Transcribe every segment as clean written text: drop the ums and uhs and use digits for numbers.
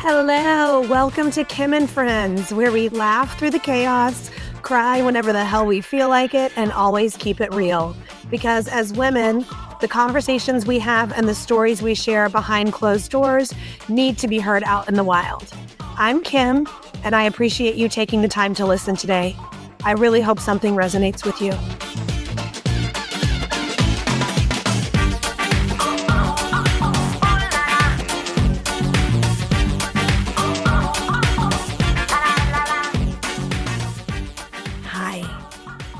Hello, welcome to Kim and Friends, where we laugh through the chaos, cry whenever the hell we feel like it, and always keep it real. Because as women, the conversations we have and the stories we share behind closed doors need to be heard out in the wild. I'm Kim, and I appreciate you taking the time to listen today. I really hope something resonates with you.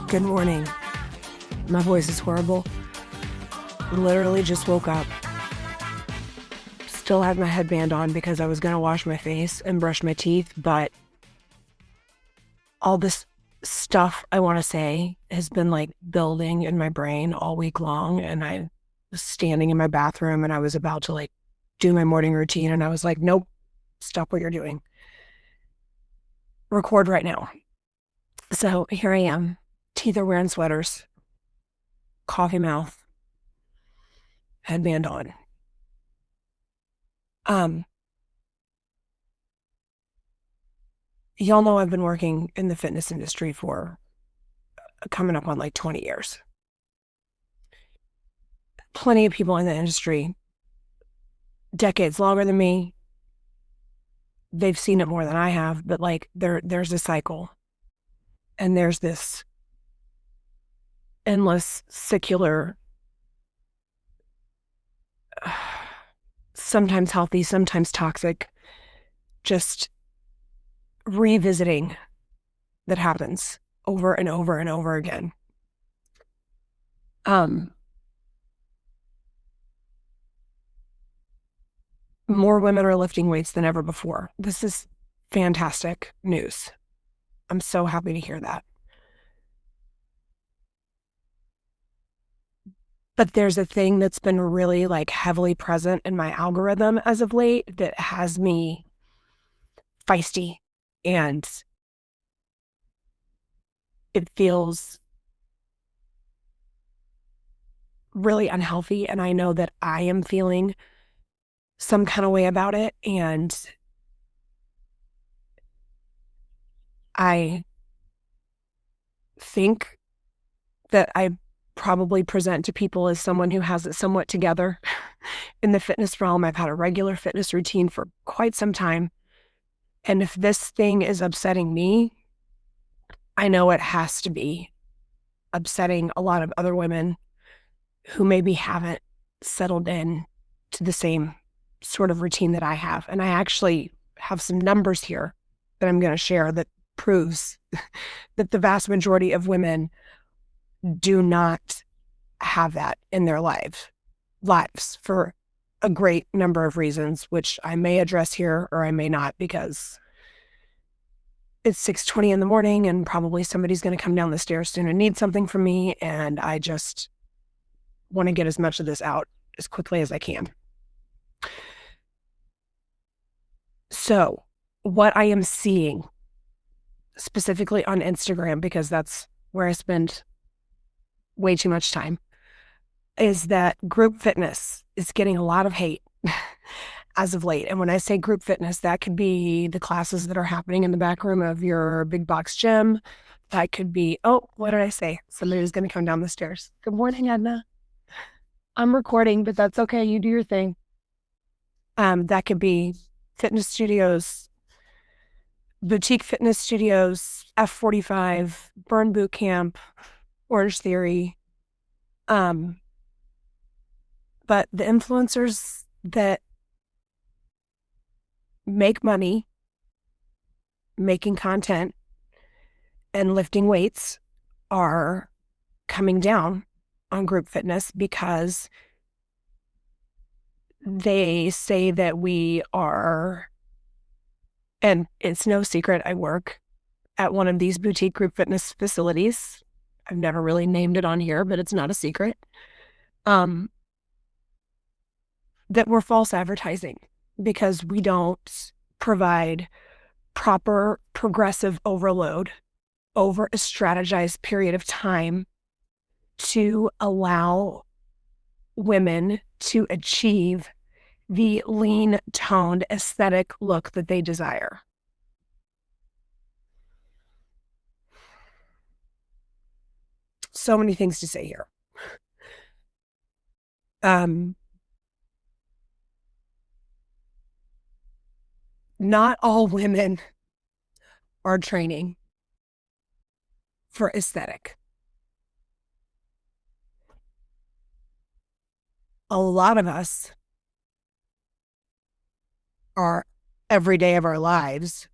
Good morning. My voice is horrible. Literally just woke up. Still had my headband on because I was going to wash my face and brush my teeth, but all this stuff I want to say has been like building in my brain all week long, and I was standing in my bathroom and I was about to like do my morning routine, and I was like, nope, stop what you're doing. Record right now. So here I am. Teeth are wearing sweaters, coffee mouth, headband on. Y'all know I've been working in the fitness industry for coming up on like 20 years. Plenty of people in the industry, decades longer than me. They've seen it more than I have, but like there's a cycle, and there's this endless, secular, sometimes healthy, sometimes toxic, just revisiting that happens over and over and over again. More women are lifting weights than ever before. This is fantastic news. I'm so happy to hear that. But there's a thing that's been really like heavily present in my algorithm as of late that has me feisty, and it feels really unhealthy. And I know that I am feeling some kind of way about it. And I think that I probably present to people as someone who has it somewhat together in the fitness realm. I've had a regular fitness routine for quite some time. And if this thing is upsetting me, I know it has to be upsetting a lot of other women who maybe haven't settled in to the same sort of routine that I have. And I actually have some numbers here that I'm going to share that proves that the vast majority of women do not have that in their lives for a great number of reasons, which I may address here or I may not, because it's 6:20 in the morning and probably somebody's going to come down the stairs soon and need something from me, and I just want to get as much of this out as quickly as I can. So what I am seeing specifically on Instagram, because that's where I spend way too much time, is that group fitness is getting a lot of hate as of late. And when I say group fitness, that could be the classes that are happening in the back room of your big box gym. That could be, oh, what did I say? Somebody was going to come down the stairs. Good morning, Edna. I'm recording, but that's okay. You do your thing. That could be fitness studios, boutique fitness studios, F45, Burn Boot Camp, Orange Theory. But the influencers that make money making content and lifting weights are coming down on group fitness because they say that we are, and it's no secret, I work at one of these boutique group fitness facilities. I've never really named it on here, but it's not a secret. That we're false advertising because we don't provide proper progressive overload over a strategized period of time to allow women to achieve the lean toned aesthetic look that they desire. So many things to say here. Not all women are training for aesthetic. A lot of us are every day of our lives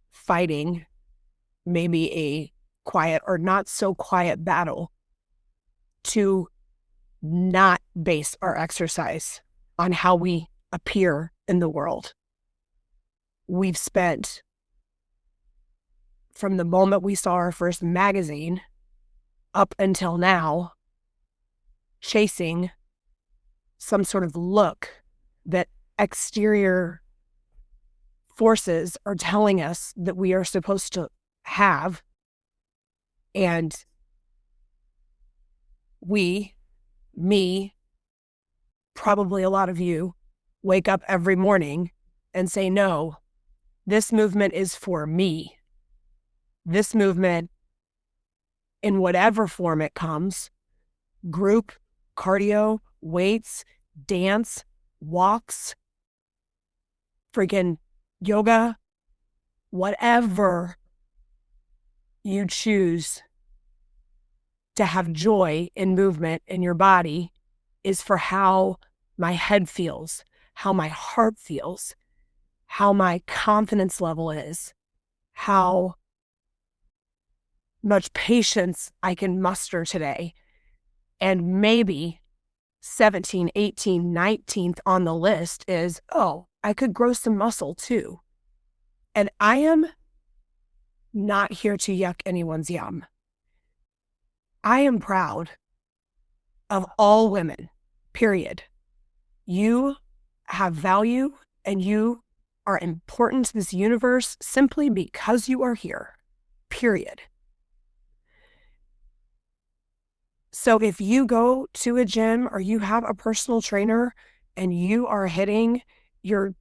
fighting maybe a quiet or not so quiet battle to not base our exercise on how we appear in the world. We've spent, from the moment we saw our first magazine up until now, chasing some sort of look that exterior forces are telling us that we are supposed to have. And me, probably a lot of you, wake up every morning and say, no, this movement is for me. This movement, in whatever form it comes, group, cardio, weights, dance, walks, freaking yoga, whatever you choose to have joy in movement in your body, is for how my head feels, how my heart feels, how my confidence level is, how much patience I can muster today. And maybe 17, 18, 19th on the list is, oh, I could grow some muscle too. And I am not here to yuck anyone's yum. I am proud of all women, period. You have value and you are important to this universe simply because you are here, period. So if you go to a gym or you have a personal trainer and you are hitting your,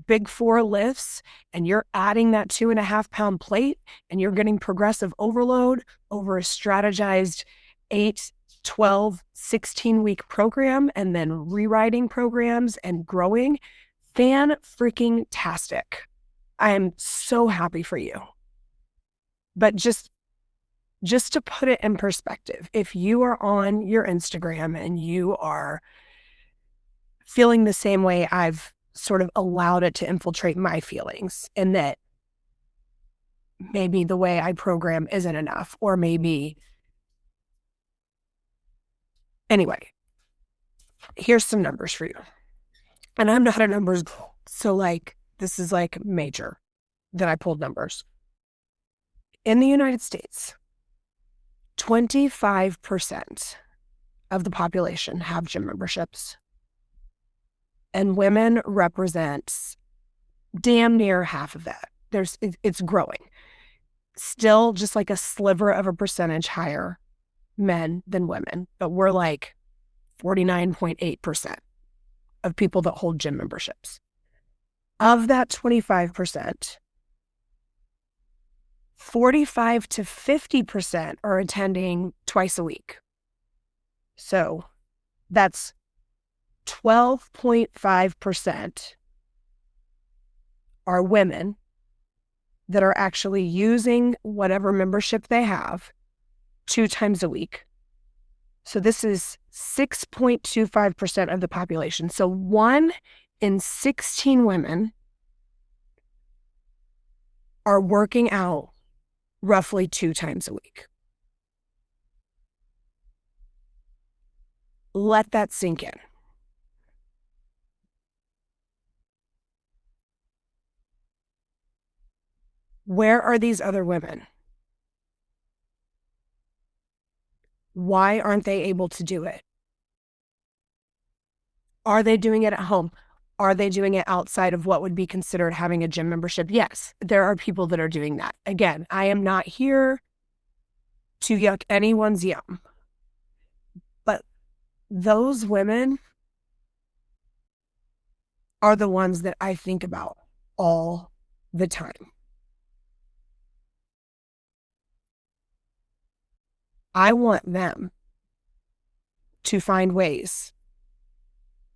big 4 lifts and you're adding that 2.5 pound plate and you're getting progressive overload over a strategized 8, 12, 16-week program and then rewriting programs and growing, fan-freaking-tastic. I am so happy for you. But just to put it in perspective, if you are on your Instagram and you are feeling the same way I've sort of allowed it to infiltrate my feelings, and that maybe the way I program isn't enough, or maybe... Anyway, here's some numbers for you. And I'm not a numbers girl, so this is major that I pulled numbers. In the United States, 25% of the population have gym memberships. And women represents damn near half of that. It's growing. Still just a sliver of a percentage higher men than women, but we're 49.8% of people that hold gym memberships. Of that 25%, 45 to 50% are attending twice a week. So that's 12.5% are women that are actually using whatever membership they have 2 times a week. So this is 6.25% of the population. So 1 in 16 women are working out roughly 2 times a week. Let that sink in. Where are these other women? Why aren't they able to do it? Are they doing it at home? Are they doing it outside of what would be considered having a gym membership? Yes, there are people that are doing that. Again, I am not here to yuck anyone's yum. But those women are the ones that I think about all the time. I want them to find ways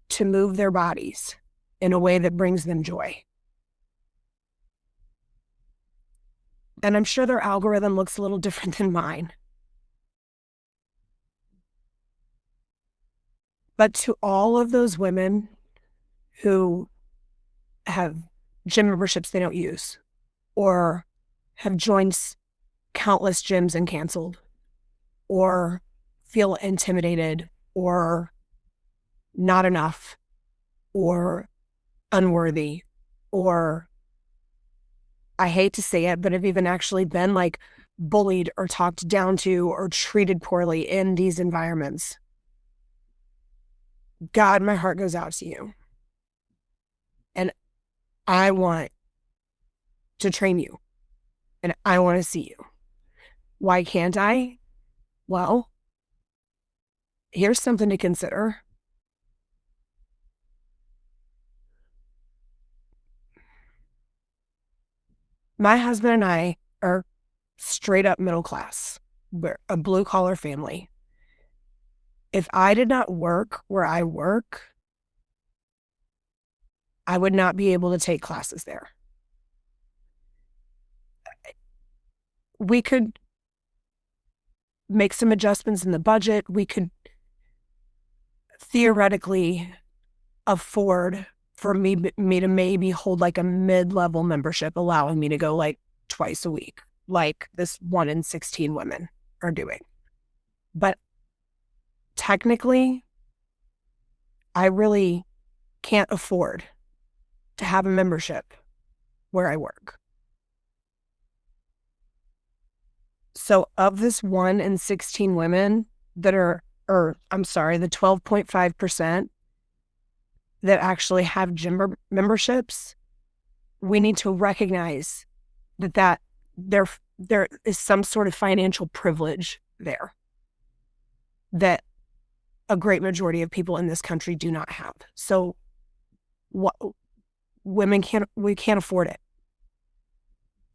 to move their bodies in a way that brings them joy. And I'm sure their algorithm looks a little different than mine. But to all of those women who have gym memberships they don't use, or have joined countless gyms and canceled, or feel intimidated, or not enough, or unworthy, or I hate to say it, but have even actually been like bullied or talked down to or treated poorly in these environments. God, my heart goes out to you. And I want to train you. And I want to see you. Why can't I? Well, here's something to consider. My husband and I are straight up middle class. We're a blue collar family. If I did not work where I work, I would not be able to take classes there. We could make some adjustments in the budget. We could theoretically afford for me to maybe hold like a mid-level membership, allowing me to go like twice a week, like this 1 in 16 women are doing. But technically, I really can't afford to have a membership where I work. So of this 1 in 16 women that are, or I'm sorry, the 12.5% that actually have gym memberships, we need to recognize that there is some sort of financial privilege there that a great majority of people in this country do not have. So we can't afford it.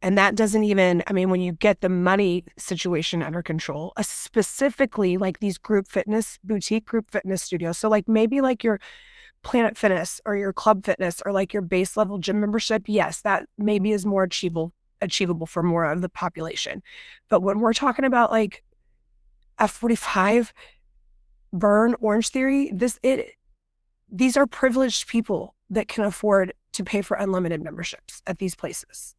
And that doesn't even, I mean, when you get the money situation under control, specifically like these boutique group fitness studios. So like maybe like your Planet Fitness or your Club Fitness or like your base level gym membership, yes, that maybe is more achievable for more of the population. But when we're talking about like F45, Burn, Orange Theory, these are privileged people that can afford to pay for unlimited memberships at these places.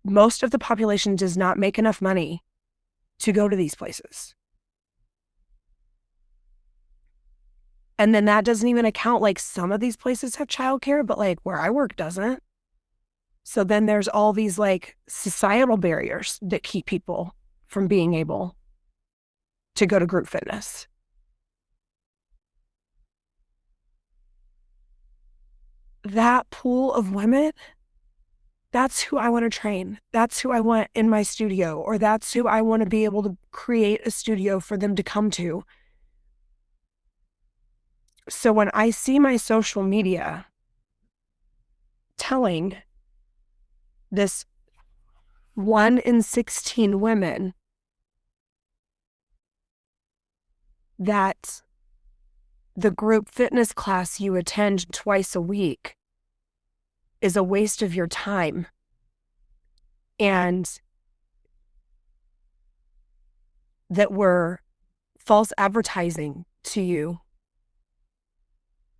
Most of the population does not make enough money to go to these places. And then that doesn't even account, like some of these places have childcare, but like where I work doesn't. So then there's all these like societal barriers that keep people from being able to go to group fitness. That pool of women, that's who I want to train. That's who I want in my studio, or that's who I want to be able to create a studio for them to come to. So when I see my social media telling this 1 in 16 women that the group fitness class you attend twice a week is a waste of your time and that we're false advertising to you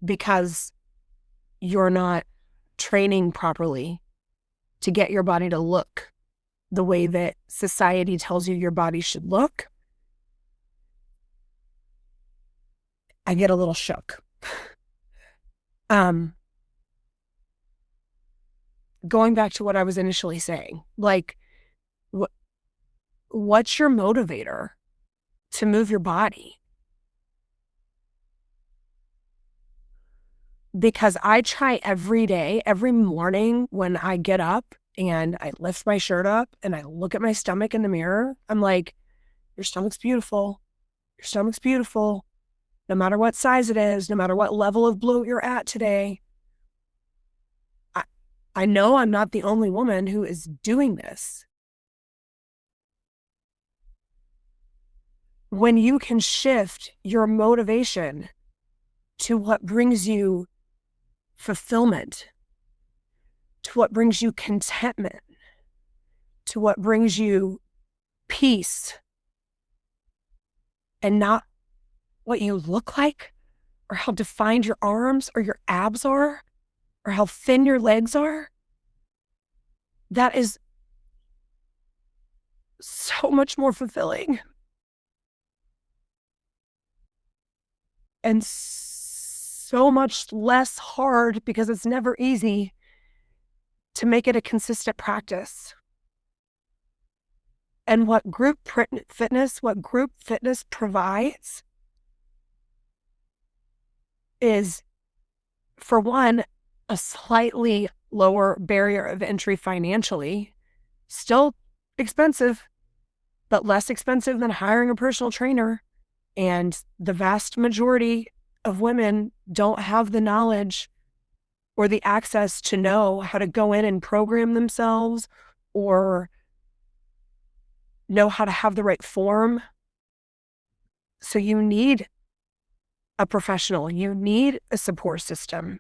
because you're not training properly to get your body to look the way that society tells you your body should look, I get a little shook. Going back to what I was initially saying, like, what's your motivator to move your body? Because I try every day, every morning when I get up and I lift my shirt up and I look at my stomach in the mirror, I'm like, your stomach's beautiful. Your stomach's beautiful. No matter what size it is, no matter what level of bloat you're at today, I know I'm not the only woman who is doing this. When you can shift your motivation to what brings you fulfillment, to what brings you contentment, to what brings you peace, and not what you look like or how defined your arms or your abs are or how thin your legs are, that is so much more fulfilling and so much less hard, because it's never easy to make it a consistent practice. And what group fitness provides is, for one, a slightly lower barrier of entry financially, still expensive, but less expensive than hiring a personal trainer. And the vast majority of women don't have the knowledge or the access to know how to go in and program themselves or know how to have the right form. So you need a professional, you need a support system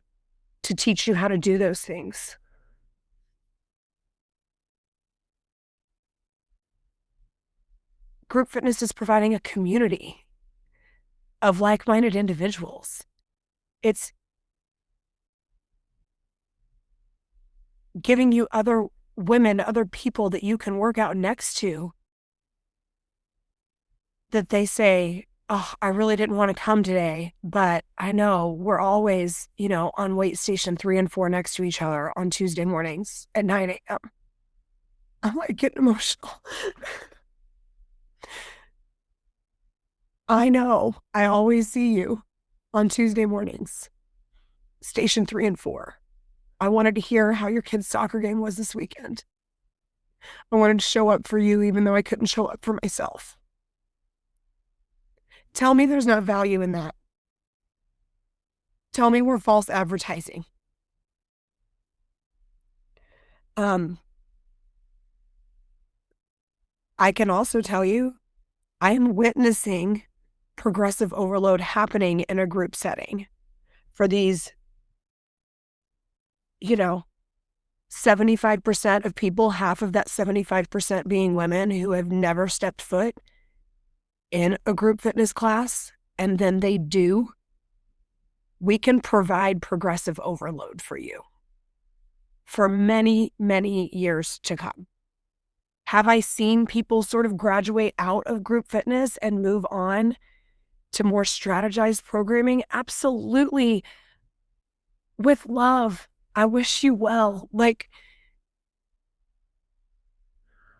to teach you how to do those things. Group fitness is providing a community of like-minded individuals. It's giving you other women, other people that you can work out next to, that they say, oh, I really didn't want to come today, but I know we're always, on weight station 3 and 4 next to each other on Tuesday mornings at 9 a.m. I'm like getting emotional. I know I always see you on Tuesday mornings, station 3 and 4. I wanted to hear how your kid's soccer game was this weekend. I wanted to show up for you even though I couldn't show up for myself. Tell me there's not value in that. Tell me we're false advertising. I can also tell you, I am witnessing progressive overload happening in a group setting for these, 75% of people, half of that 75% being women who have never stepped foot in a group fitness class, and then they do. We can provide progressive overload for you for many, many years to come. Have I seen people sort of graduate out of group fitness and move on to more strategized programming? Absolutely. With love. I wish you well.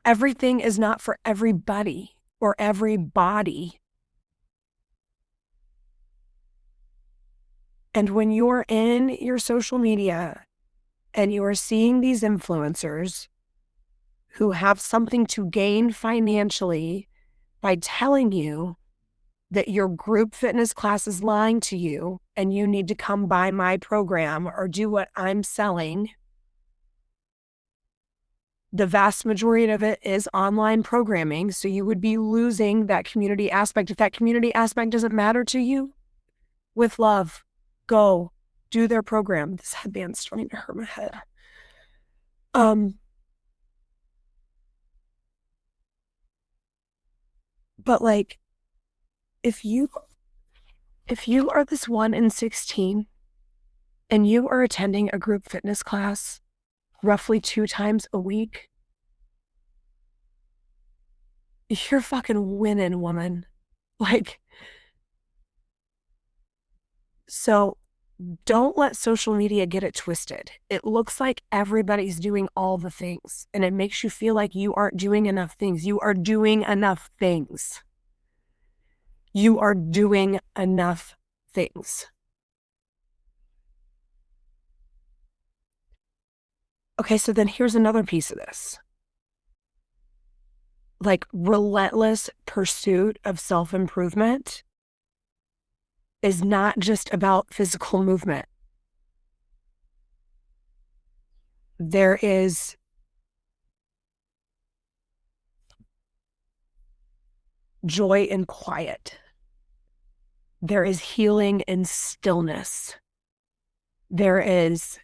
Everything is not for everybody or every body. And when you're in your social media and you are seeing these influencers who have something to gain financially by telling you that your group fitness class is lying to you and you need to come buy my program or do what I'm selling, the vast majority of it is online programming. So you would be losing that community aspect. If that community aspect doesn't matter to you, with love, go do their program. This headband's starting to hurt my head. But if you are this 1 in 16 and you are attending a group fitness class roughly 2 times a week, you're fucking winning, woman. So don't let social media get it twisted. It looks like everybody's doing all the things, and it makes you feel like you aren't doing enough things. You are doing enough things. You are doing enough things. Okay, so then here's another piece of this. Relentless pursuit of self-improvement is not just about physical movement. There is joy in quiet. There is healing in stillness. There is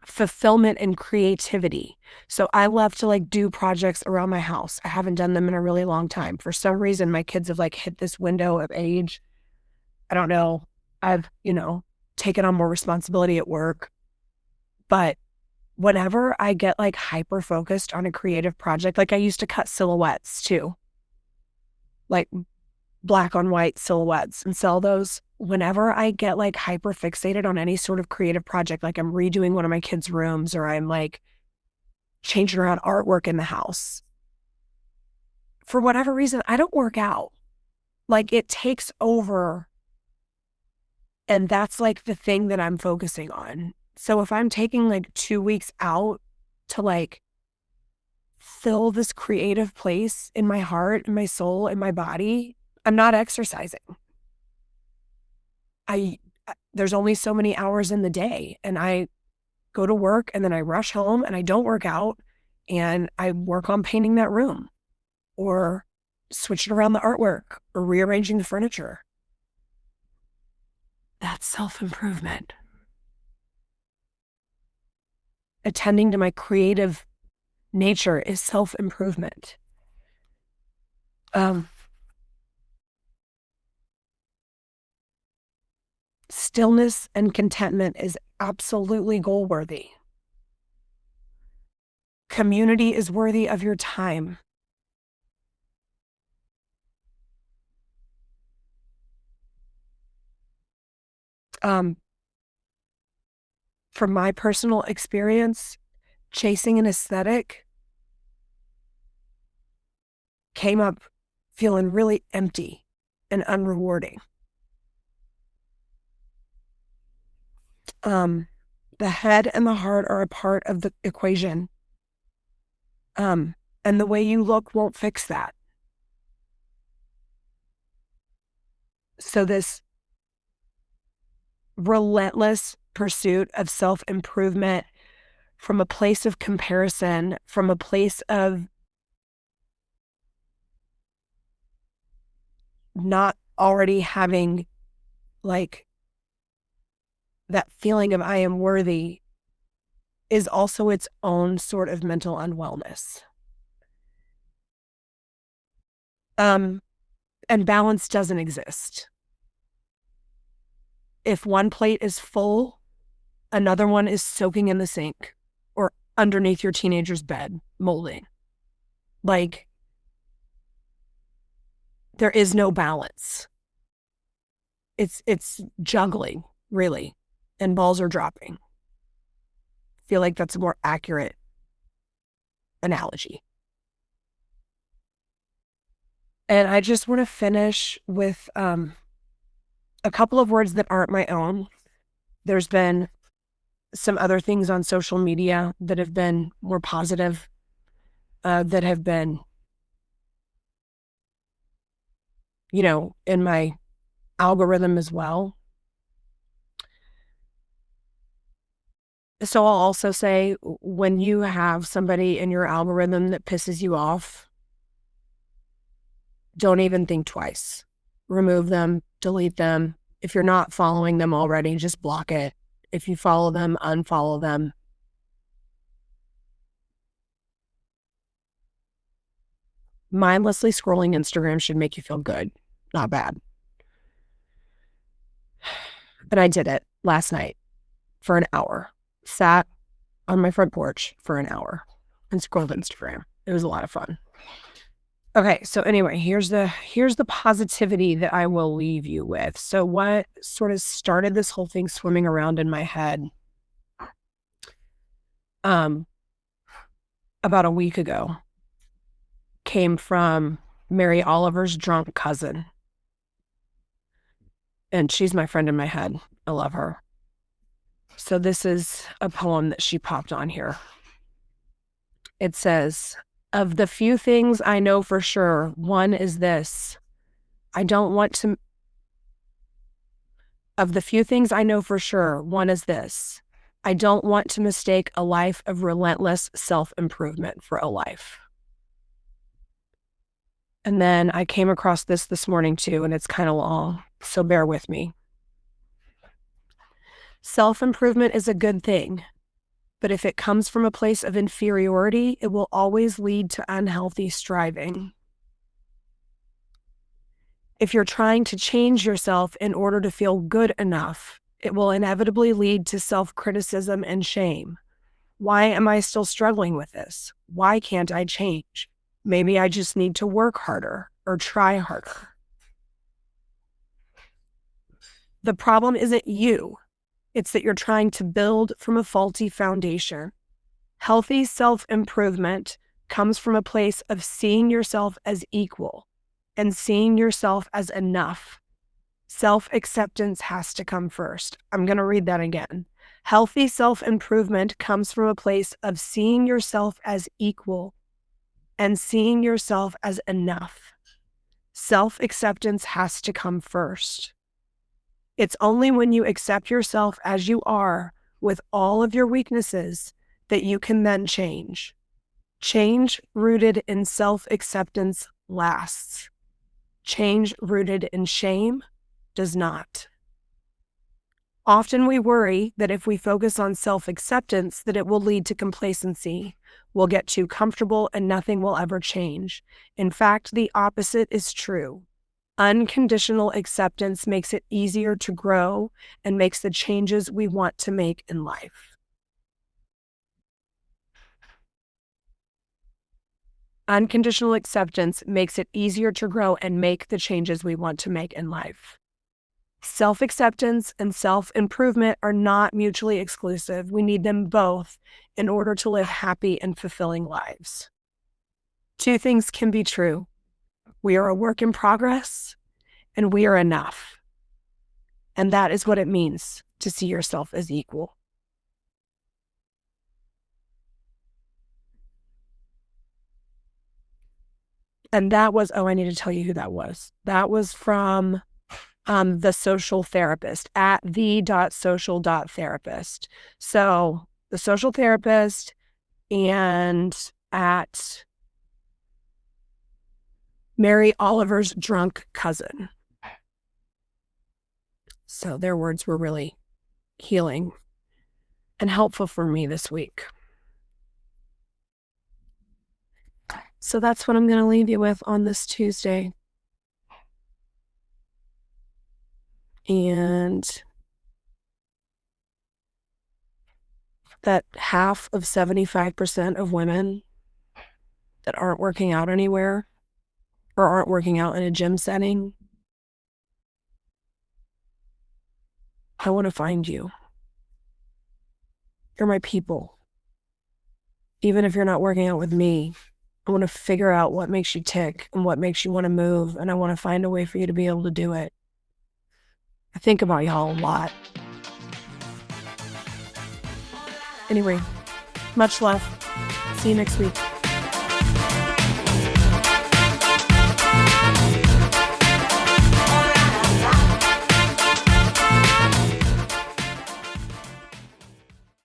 fulfillment and creativity. So I love to like do projects around my house. I haven't done them in a really long time. For some reason, my kids have like hit this window of age. I don't know. I've, taken on more responsibility at work. But whenever I get like hyper focused on a creative project, like I used to cut silhouettes too, like black on white silhouettes and sell those. Whenever I get like hyper fixated on any sort of creative project, like I'm redoing one of my kids' rooms or I'm like changing around artwork in the house, for whatever reason, I don't work out. Like it takes over. And that's like the thing that I'm focusing on. So if I'm taking like 2 weeks out to like fill this creative place in my heart, in my soul, in my body, I'm not exercising. There's only so many hours in the day, and I go to work and then I rush home and I don't work out and I work on painting that room or switching around the artwork or rearranging the furniture. That's self-improvement. Attending to my creative nature is self-improvement. Stillness and contentment is absolutely goal-worthy. Community is worthy of your time. From my personal experience, chasing an aesthetic came up feeling really empty and unrewarding. The head and the heart are a part of the equation. And the way you look won't fix that. So this relentless pursuit of self-improvement from a place of comparison, from a place of not already having like that feeling of I am worthy, is also its own sort of mental unwellness. And balance doesn't exist. If one plate is full, another one is soaking in the sink or underneath your teenager's bed, molding. Like, there is no balance. It's juggling, really, and balls are dropping. I feel like that's a more accurate analogy. And I just want to finish with a couple of words that aren't my own. There's been some other things on social media that have been more positive, that have been, in my algorithm as well. So I'll also say, when you have somebody in your algorithm that pisses you off, don't even think twice. Remove them, delete them. If you're not following them already, just block it. If you follow them, unfollow them. Mindlessly scrolling Instagram should make you feel good, not bad. But I did it last night for an hour. Sat on my front porch for an hour and scrolled Instagram. It was a lot of fun. Okay, so anyway, here's the positivity that I will leave you with. So what sort of started this whole thing swimming around in my head about a week ago came from Mary Oliver's drunk cousin. And she's my friend in my head. I love her. So this is a poem that she popped on here. It says, "Of the few things I know for sure, one is this. I don't want to Of the few things I know for sure, one is this: I don't want to mistake a life of relentless self-improvement for a life. And then I came across this morning too, and it's kind of long, so bear with me. Self-improvement is a good thing, but if it comes from a place of inferiority, it will always lead to unhealthy striving. If you're trying to change yourself in order to feel good enough, it will inevitably lead to self-criticism and shame. Why am I still struggling with this? Why can't I change? Maybe I just need to work harder or try harder. The problem isn't you. It's that you're trying to build from a faulty foundation. Healthy self-improvement comes from a place of seeing yourself as equal and seeing yourself as enough. Self-acceptance has to come first. I'm going to read that again. Healthy self-improvement comes from a place of seeing yourself as equal and seeing yourself as enough. Self-acceptance has to come first. It's only when you accept yourself as you are, with all of your weaknesses, that you can then change. Change rooted in self-acceptance lasts. Change rooted in shame does not. Often we worry that if we focus on self-acceptance, that it will lead to complacency. We'll get too comfortable and nothing will ever change. In fact, the opposite is true. Unconditional acceptance makes it easier to grow and makes the changes we want to make in life. Unconditional acceptance makes it easier to grow and make the changes we want to make in life. Self-acceptance and self-improvement are not mutually exclusive. We need them both in order to live happy and fulfilling lives. Two things can be true. We are a work in progress, and we are enough. And that is what it means to see yourself as equal. And that was, I need to tell you who that was. That was from the social therapist at the.social.therapist. So the social therapist and at Mary Oliver's drunk cousin. So their words were really healing and helpful for me this week. So that's what I'm going to leave you with on this Tuesday. And that half of 75% of women that aren't working out anywhere or aren't working out in a gym setting, I want to find you. You're my people. Even if you're not working out with me, I want to figure out what makes you tick and what makes you want to move, and I want to find a way for you to be able to do it. I think about y'all a lot. Anyway, much love. See you next week.